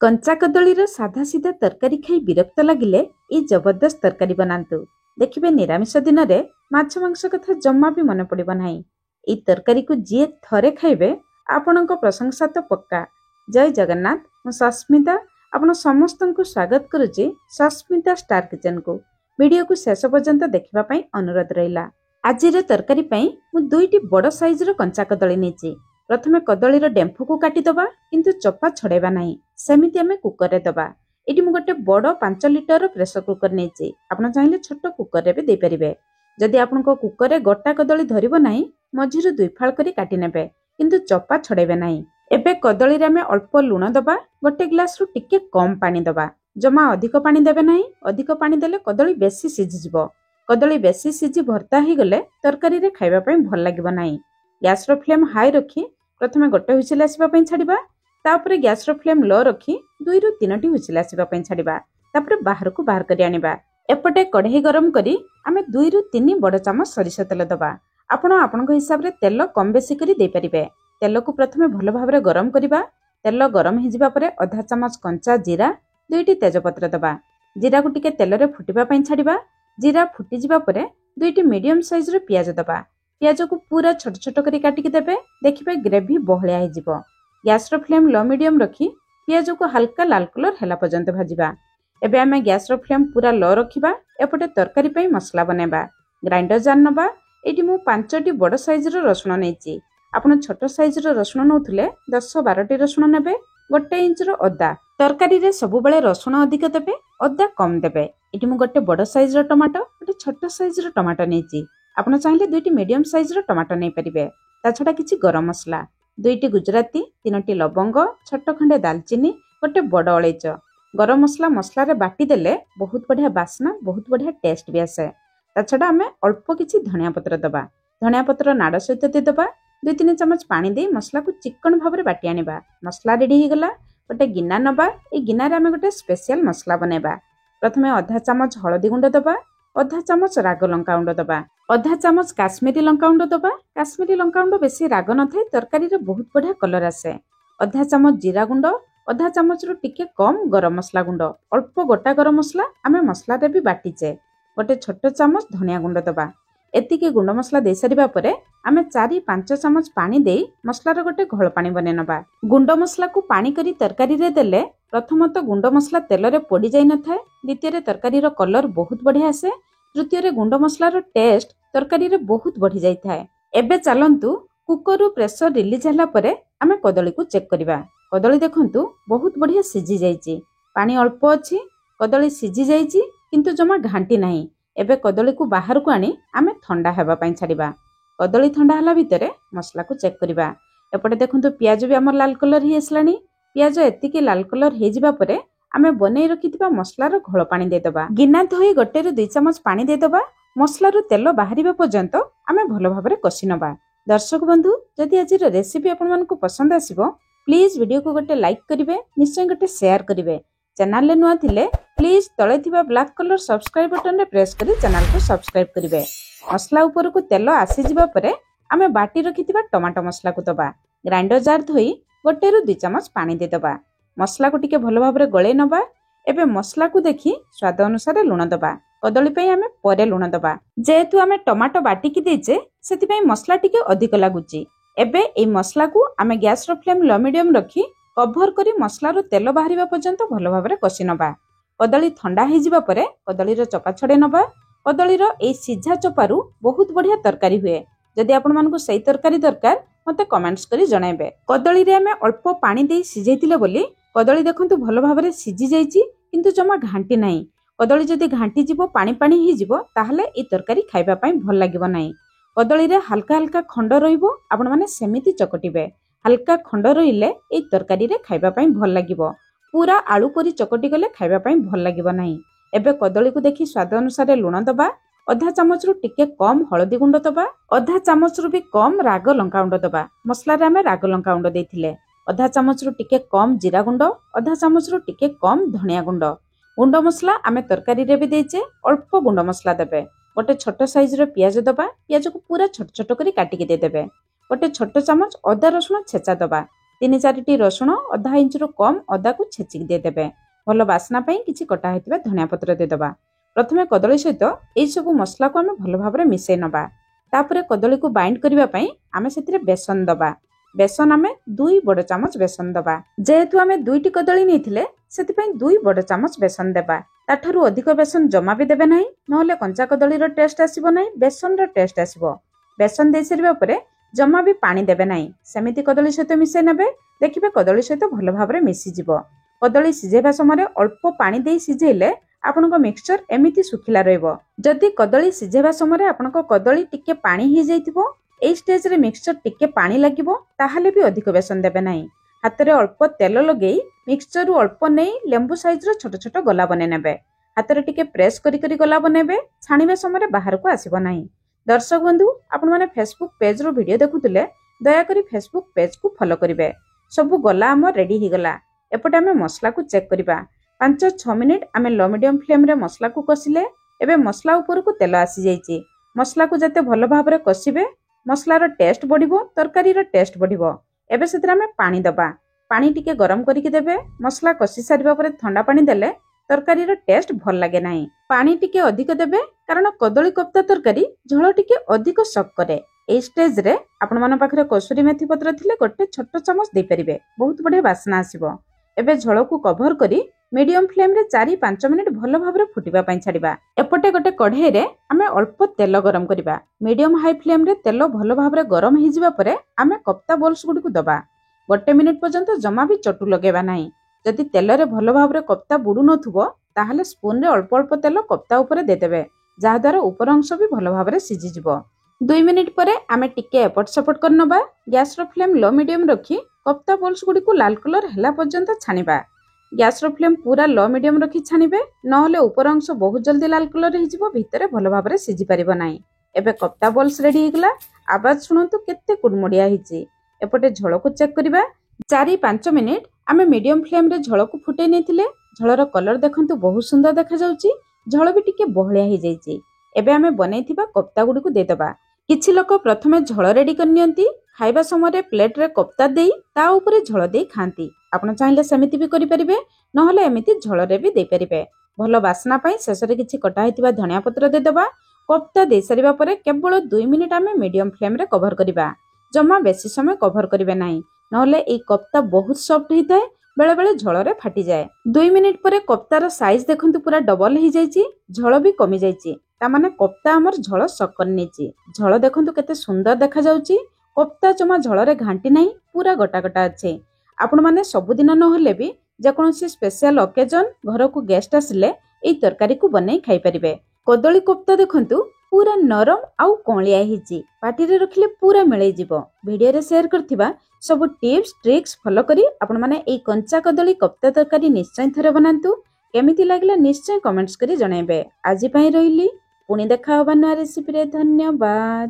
कंचा कदलीर साधा सीधा तरकारी खाई विरक्त लगिले ये जबरदस्त तरकारी बनातु। देखिए निरामिष दिन में माछ मांस कथा जमा भी मन पड़ब ना। ये तरकारी को जी थरे खाइबे आपण प्रशंसा तो पक्का। जय जगन्नाथ। मु सस्मिता आपण समस्त को स्वागत करुच्ची सस्मिता स्टार किचन को। वीडियो को शेष पर्यंत देखा अनुरोध रहा। आज तरकारी मु दुईटी बड़ साइज कंचा कदली नहीं। प्रथमे कदलीर डेम्फु को काटिदबा किंतु चपा छड़ेबा नहीं। सेमिति आमे कुकर रे दबा। एटी मु गोटे बड़ 5 लिटर प्रेसर कुकर नेछि। आपण चाहिले छोट कुकर रे भी दे परिबे। जदि आपनको कुकर रे गोटा कदली धरिबो नाही मझिरु दुई फाळ करी काटि नेबे किंतु चपा छड़ेबे नाही। एबे कदली रे आमे अल्प लूण दबा। गोटे ग्लास रु टिके कम पानी दबा। जमा अधिक पानी देबे नाही। अधिक पानी देले कदली बेसी सिझि जिवो। कदली बेसी सिझि भर्ता ही गले तरकारी रे खाइबा पई भल लागिबो नाही। गैस रो फ्लेम हाई रखी प्रथमे गोटे हुइसिल आसिबा पई छाडिबा। तापरे गैस रो फ्लेम लो रखी 2 रु 3टी हुइसिल आसिबा पई छाडिबा। तापरे बाहर को बाहर करी आनिबा। एपटे कढ़ई गरम करी आमे 2 रु 3 बड़ चामच सरिष तेल दबा। आपण आपनक हिसाब रे तेल कम बेसी करी दे परिबे। तेल को प्रथमे भलो भाबरे गरम करिबा। तेल गरम हि जिबा परे आधा चामच कंचा जीरा 2टी तेजपत्र दबा। जीरा को टिके तेल रे फुटिबा पई छाडिबा। जीरा फुटी जिबा परे 2टी मीडियम साइज रे पियाज दबा। पियाज को पूरा छोट छोट करी काटिकी देबे। देखिबे ग्रेवी बहलिया हो जिवो। गैस रो फ्लेम लो मीडियम रखी पियाज को हल्का लाल कलर हैला पर्यंत भाजिबा। एबे आमे गैस रो फ्लेम पूरा लो रखिबा। एपटे तरकारी पई मसला बनेबा। ग्राइंडर जार नबा। एटी मु 5टी बड़ साइज रो रसुण नेछि। आपण छोट साइज रो रसुण नउथले 10-12टी रसुण नेबे। 1 इंच रो अदा। तरकारी रे सब बेले रसुण अधिक देबे अदा कम देबे। एटी मु गोटे बड़ साइज रो टमाटो गोटे छोट साइज रो टमाटो नेछि। आपण चाहिले 2टी मीडियम साइज रो टमाटो नै परिबे। ता छडा किछि गरम मसला 2टी गुजराती 3टी लवंग छोट खंडे दालचीनी गोटे बड़ अलैच। गरम मसला मसला रे बाटी देले बहुत बढ़िया बास्ना बहुत बढ़िया टेस्ट भी आसे। ता छडा आमे अल्प किछि धनिया पत्र दबा। धनिया पत्र नाड़ सहित दे दबा। 2-3 चमच पानी दे मसला को चिकन भाबरे बाटी आनिबा। मसला रेडी हे गला। गोटे गिना नबा। ए गिना रे आमे गोटे स्पेशल मसला बनेबा। प्रथमे आधा चामच हळदी गुंड दबा। आधा चामच राग लंका गुंड दबा। आधा चामच काश्मीरी लंका गुंड दबा। काश्मीरी लंका गुंड बेसी राग न थाए तरकारी रे बहुत बढ़िया कलर आसे। आधा चामच जीरा गुंड। आधा चामच रु टिके कम गरम मसला गुंड। अल्प गोटा गरम मसला आमे मसला रे भी बाटीचे। गोटे छोट चामच धनिया गुंड दबा। एतिके गुंड मसला दे सारिबा परे आमे 4-5 चामच पानी देई मसला रे गोटे घोल पानी बने नबा। गुंड मसला को पानी करी तरकारी रे देले प्रथमत गुंड मसला तेल रे पड़ी जाई न थाए। द्वितीय रे तरकारी रो कलर बहुत बढ़िया आसे। तृतीय रे गुंड मसला रो टेस्ट तरकारी रे बहुत बढ़ी जाई थाए। एबे चलंतु कुकर रो प्रेशर रिलीज हला परे आमे कदली को चेक करिबा। कदली देखंतु बहुत बढ़िया सिझी जाईची। पानी अल्प अछि। कदली सिझी जाईची किंतु जमा घांटी नाही। एबे कदली को बाहर को आनी आमे ठंडा हेबा पई छाडिबा। कदली ठंडा हला भितरे मसला को चेक करिबा। एपटे देखंतु पियाज भी हमर लाल कलर हि असलानी। पियाज एतिके लाल कलर हे जिबा परे आमे बनै रखिथिबा मसलार घोल पानी दे दबा। गिना धोई गोटे रु 2 चमच पानी दे दबा। मसलार तेल बाहरिबा पर्यंत आमे भलो भाबरे कसी नबा। दर्शक बंधु जदि आजिर रेसिपी आपन मानकु पसंद आसीबो प्लीज वीडियो को गोटे लाइक करिवे निश्चय गोटे शेयर करिवे। चैनल ले नुआ थिले प्लीज तळे थिबा ब्लैक कलर सब्सक्राइब बटन रे प्रेस करी चैनल को सब्सक्राइब करिवे। मसला ऊपर को तेल आसी जिबा परे आमे बाटी रखिथिबा टमाटो मसला को दबा। ग्राइंडर जार धोई गोटे रु 2 चमच पानी दे दबा। मसला को टिके भलो भाबरे गळे नबा। एबे मसला को देखि स्वाद अनुसार लूण दबा। कदली पई आमे परे लूण दबा। जेहेतु आमे टमाटो बाटी की देचे सेति पई मसला टिके अधिक लागुची। एबे ए मसला को आमे गैस रो फ्लेम लो मीडियम रखी कवर करी मसला रो तेल बाहरिबा पर्यंत भलो भाबरे कसी नबा। कदली ठंडा हे जिबा परे कदली रो चपा छडे नबा। कदली रो ए सिझा चपारू बहुत बढ़िया तरकारी हुए। जदि आपण मानकु सही तरकारी दरकार मते कमेंट्स करी जणाइबे। कदली रे आमे अल्प पानी देई सिझैतिले बोली कदली देखंतु भलो भाबरे सिझी जाईची किंतु जमा घांटी नाही। कदली जदि घांटी जिवो पानी पानी हि जिवो ताहले ए तरकारी खाइबा पई भल लागिबो नाही। कदली रे हल्का हल्का खंड रहिबो आपण माने सेमिति चकटिबे। हल्का खंड रहिले ए तरकारी रे खाइबा पई भल लागिबो। पूरा आलू परी चकटी गले खाइबा पई भल लागिबो नाही। एबे कदली को देखि स्वाद अनुसार लूण दबा। आधा चामच रु टिके कम हळदी गुंड दबा। आधा चामच रु भी कम राग लंका गुंड दबा। मसला रे आमे राग लंका गुंड देथिले। आधा चामच रु टिके कम जीरा गुंड। आधा चामच रु टिके कम धनिया गुंड। गुंड मसला आमे तरकारी रे भी देचे अल्प गुंड मसला देबे। गोटे छोट साइज रो पियाज दबा। पियाज को पूरा छोट छोट करी काटिके दे देबे। गोटे छोट चामच अदा रसुण छेचा दबा। 3-4ଟି ରସୁଣ, ଅଧା ଇଞ୍ଚରୁ କମ୍ ଅଦାକୁ ଛେଚିକି ଦେଇଦେବେ। ଭଲ ବାସ୍ନା ପାଇଁ କିଛି କଟା ହେଇଥିବା ଧନିଆ ପତ୍ର ଦେଇଦେବା। ପ୍ରଥମେ କଦଳୀ ସହିତ ଏଇସବୁ ମସଲାକୁ ଆମେ ଭଲ ଭାବରେ ମିଶାଇ ନେବା। ତାପରେ କଦଳୀକୁ ବାଇଣ୍ଡ କରିବା ପାଇଁ ଆମେ ସେଥିରେ ବେସନ ଦେବା। ବେସନ ଆମେ 2 ବଡ଼ ଚାମଚ ବେସନ ଦେବା। ଯେହେତୁ ଆମେ 2ଟି କଦଳୀ ନେଇଥିଲେ ସେଥିପାଇଁ 2 ବଡ଼ ଚାମଚ ବେସନ ଦେବା। ତାଠାରୁ ଅଧିକ ବେସନ ଜମା ବି ଦେବେ ନାହିଁ, ନହେଲେ କଞ୍ଚା କଦଳୀର ଟେଷ୍ଟ ଆସିବ ନାହିଁ, ବେସନର ଟେଷ୍ଟ ଆସିବ। ବେସନ ଦେଇ ସାରିବା ପରେ ଜମା ବି ପାଣି ଦେବେ ନାହିଁ, ସେମିତି କଦଳୀ ସହିତ ମିଶାଇ ନେବେ। ଦେଖିବେ କଦଳୀ ସହିତ ଭଲ ଭାବରେ ମିଶିଯିବ। କଦଳୀ ସିଝେଇବା ସମୟରେ ଅଳ୍ପ ପାଣି ଦେଇ ସିଝେଇଲେ ଆପଣଙ୍କ ମିକ୍ସଚର ଏମିତି ଶୁଖିଲା ରହିବ। ଯଦି କଦଳୀ ସିଝେଇବା ସମୟରେ ଆପଣଙ୍କ କଦଳୀ ଟିକେ ପାଣି ହେଇଯାଇଥିବ, এই ଷ୍ଟେଜରେ ମିକ୍ସଚର ଟିକେ ପାଣି ଲାଗିବ, ତାହେଲେ ବି ଅଧିକ ବେସନ ଦେବେ ନାହିଁ। ହାତରେ ଅଳ୍ପ ତେଲ ଲଗେଇ ମିକ୍ସଚରରୁ ଅଳ୍ପ ନେଇ ଲେମ୍ବୁ ସାଇଜର ଛୋଟ ଛୋଟ ଗୋଲା ବନେଇ ନେବେ। ହାତରେ ଟିକେ ପ୍ରେସ୍ କରି କରି ଗୋଲା ବନେଇବେ, ଛାଣିବା ସମୟରେ ବାହାରକୁ ଆସିବ ନାହିଁ। ଦର୍ଶକ ବନ୍ଧୁ, ଆପଣମାନେ ଫେସବୁକ୍ ପେଜରୁ ଭିଡ଼ିଓ ଦେଖୁଥିଲେ ଦୟାକରି ଫେସବୁକ୍ ପେଜକୁ ଫଲୋ କରିବେ। ସବୁ ଗୋଲା ଆମର ରେଡି ହେଇଗଲା। ଏପଟେ ଆମେ ମସଲାକୁ ଚେକ୍ କରିବା। 5-6 ମିନିଟ୍ ଆମେ ଲୋ ମିଡିୟମ ଫ୍ଲେମ୍ରେ ମସଲାକୁ କଷିଲେ ଏବେ ମସଲା ଉପରକୁ ତେଲ ଆସିଯାଇଛି। ମସଲାକୁ ଯେତେ ଭଲ ଭାବରେ କଷିବେ ମସଲାର ଟେଷ୍ଟ ବଢ଼ିବ, ତରକାରୀର ଟେଷ୍ଟ ବଢ଼ିବ। ଏବେ ସେଥିରେ ଆମେ ପାଣି ଦେବା। ପାଣି ଟିକେ ଗରମ କରିକି ଦେବେ। ମସଲା କଷି ସାରିବା ପରେ ଥଣ୍ଡା ପାଣି ଦେଲେ ତରକାରୀର ଟେଷ୍ଟ ଭଲ ଲାଗେ ନାହିଁ। ପାଣି ଟିକେ ଅଧିକ ଦେବେ, କାରଣ କଦଳୀ କୋପ୍ତା ତରକାରୀ ଝୋଳ ଟିକେ ଅଧିକ ସକ୍ କରେ। এই ଷ୍ଟେଜରେ ଆପଣମାନଙ୍କ ପାଖରେ କସୁରୀ ମେଥି ପତ୍ର ଥିଲେ ଗୋଟେ ଛୋଟ ଚାମଚ ଦେଇପାରିବେ, ବହୁତ ବଢ଼ିଆ ବାସ୍ନା ଆସିବ। ଏବେ ଝୋଳକୁ କଭର କରି ମିଡିୟମ ଫ୍ଲେମ୍ରେ 4-5 ମିନିଟ୍ ଭଲ ଭାବରେ ଫୁଟିବା ପାଇଁ ଛାଡ଼ିବା। ଏପଟେ ଗୋଟେ କଢ଼େଇରେ ଆମେ ଅଳ୍ପ ତେଲ ଗରମ କରିବା। ମିଡିୟମ ହାଇ ଫ୍ଲେମ୍ରେ ତେଲ ଭଲ ଭାବରେ ଗରମ ହେଇଯିବା ପରେ ଆମେ କୋପ୍ତା ବୋଲ୍ସ ଗୁଡ଼ିକୁ ଦେବା। 1 ମିନିଟ୍ ପର୍ଯ୍ୟନ୍ତ ଜମା ବି ଚଟୁ ଲଗେଇବା ନାହିଁ। ଯଦି ତେଲରେ ଭଲ ଭାବରେ କୋପ୍ତା ବୁଡ଼ୁ ନଥିବ ତାହେଲେ ସ୍ପୁନରେ ଅଳ୍ପ ଅଳ୍ପ ତେଲ କୋପ୍ତା ଉପରେ ଦେଇଦେବେ, ଯାହାଦ୍ୱାରା ଉପର ଅଂଶ ବି ଭଲ ଭାବରେ ସିଝିଯିବ। 2 ମିନିଟ୍ ପରେ ଆମେ ଟିକେ ଏପଟ ସେପଟ କରି ନେବା। ଗ୍ୟାସର ଫ୍ଲେମ୍ ଲୋ ମିଡିୟମ ରଖି କୋପ୍ତା ବୋଲ୍ସ ଗୁଡ଼ିକୁ ଲାଲ କଲର ହେଲା ପର୍ଯ୍ୟନ୍ତ ଛାଣିବା। ଗ୍ୟାସର ଫ୍ଲେମ୍ ପୁରା ଲୋ ମିଡିୟମ ରଖି ଛାଣିବେ, ନହେଲେ ଉପର ଅଂଶ ବହୁତ ଜଲ୍ଦି ଲାଲ କଲର ହେଇଯିବ, ଭିତରେ ଭଲ ଭାବରେ ସିଝି ପାରିବ ନାହିଁ। ଏବେ କୋପ୍ତା ବୋଲ୍ସ ରେଡି ହେଇଗଲା। ଆବାଜ ଶୁଣନ୍ତୁ କେତେ କୁଡ଼ମୁଡ଼ିଆ ହେଇଛି। ଏପଟେ ଝୋଳକୁ ଚେକ୍ କରିବା। 4-5 ମିନିଟ୍ ଆମେ ମିଡିୟମ ଫ୍ଲେମ୍ରେ ଝୋଳକୁ ଫୁଟେଇ ନେଇଥିଲେ। ଝୋଳର କଲର ଦେଖନ୍ତୁ ବହୁତ ସୁନ୍ଦର ଦେଖାଯାଉଛି। ଝୋଳ ବି ଟିକେ ବହଳିଆ ହେଇଯାଇଛି। ଏବେ ଆମେ ବନେଇଥିବା କୋପ୍ତା ଗୁଡ଼ିକୁ ଦେଇଦେବା। କିଛି ଲୋକ ପ୍ରଥମେ ଝୋଳ ରେଡି କରି ନିଅନ୍ତି, ଖାଇବା ସମୟରେ ପ୍ଲେଟରେ କୋପ୍ତା ଦେଇ ତା ଉପରେ ଝୋଳ ଦେଇ ଖାଆନ୍ତି। ଆପଣ ଚାହିଁଲେ ସେମିତି ବି କରିପାରିବେ, ନହେଲେ ଏମିତି ଝୋଳରେ ବି ଦେଇପାରିବେ। ଭଲ ବାସ୍ନା ପାଇଁ ଶେଷରେ କିଛି କଟା ହେଇଥିବା ଧନିଆ ପତ୍ର ଦେଇଦେବା। କୋପ୍ତା ଦେଇସାରିବା ପରେ କେବଳ 2 ମିନିଟ୍ ଆମେ ମିଡିୟମ ଫ୍ଲେମ୍ରେ କଭର କରିବା। ଜମା ବେଶୀ ସମୟ କଭର କରିବେ ନାହିଁ, ନହେଲେ ଏଇ କୋପ୍ତା ବହୁତ ସଫ୍ଟ ହେଇଥାଏ, ବେଳେବେଳେ ଝୋଳରେ ଫାଟିଯାଏ। 2 ମିନିଟ୍ ପରେ କୋପ୍ତାର ସାଇଜ ଦେଖନ୍ତୁ ପୁରା ଡବଲ ହେଇଯାଇଛି, ଝୋଳ ବି କମିଯାଇଛି। ତାମାନେ କୋପ୍ତା ଆମର ଝୋଳ ସକ୍ କରି ନେଇଛି। ଝୋଳ ଦେଖନ୍ତୁ କେତେ ସୁନ୍ଦର ଦେଖାଯାଉଛି। କୋପ୍ତା ଜମା ଝୋଳରେ ଘାଣ୍ଟି ନାହିଁ, ପୁରା ଗୋଟା ଗୋଟା ଅଛି। ଆପଣମାନେ ସବୁଦିନ ନହେଲେ ବି ଯେକୌଣସି ସ୍ପେଶାଲ ଅକେଜନ, ଘରକୁ ଗେଷ୍ଟ ଆସିଲେ ଏଇ ତରକାରୀକୁ ବନେଇ ଖାଇପାରିବେ। କଦଳୀ କୋପ୍ତା ଦେଖନ୍ତୁ ପୁରା ନରମ ଆଉ କଅଁଳିଆ ହେଇଛି, ପାଟିରେ ରଖିଲେ ପୁରା ମିଳେଇଯିବ। ଭିଡ଼ିଓରେ ସେୟାର କରିଥିବା ସବୁ ଟିପ୍ସ ଟ୍ରିକ୍ସ ଫଲୋ କରି ଆପଣମାନେ ଏଇ କଞ୍ଚା କଦଳୀ କୋପ୍ତା ତରକାରୀ ନିଶ୍ଚୟ ଥରେ ବନାନ୍ତୁ। କେମିତି ଲାଗିଲା ନିଶ୍ଚୟ କମେଣ୍ଟସ୍ କରି ଜଣାଇବେ। ଆଜି ପାଇଁ ରହିଲି, ପୁଣି ଦେଖା ହବା ନୂଆ ରେସିପିରେ। ଧନ୍ୟବାଦ।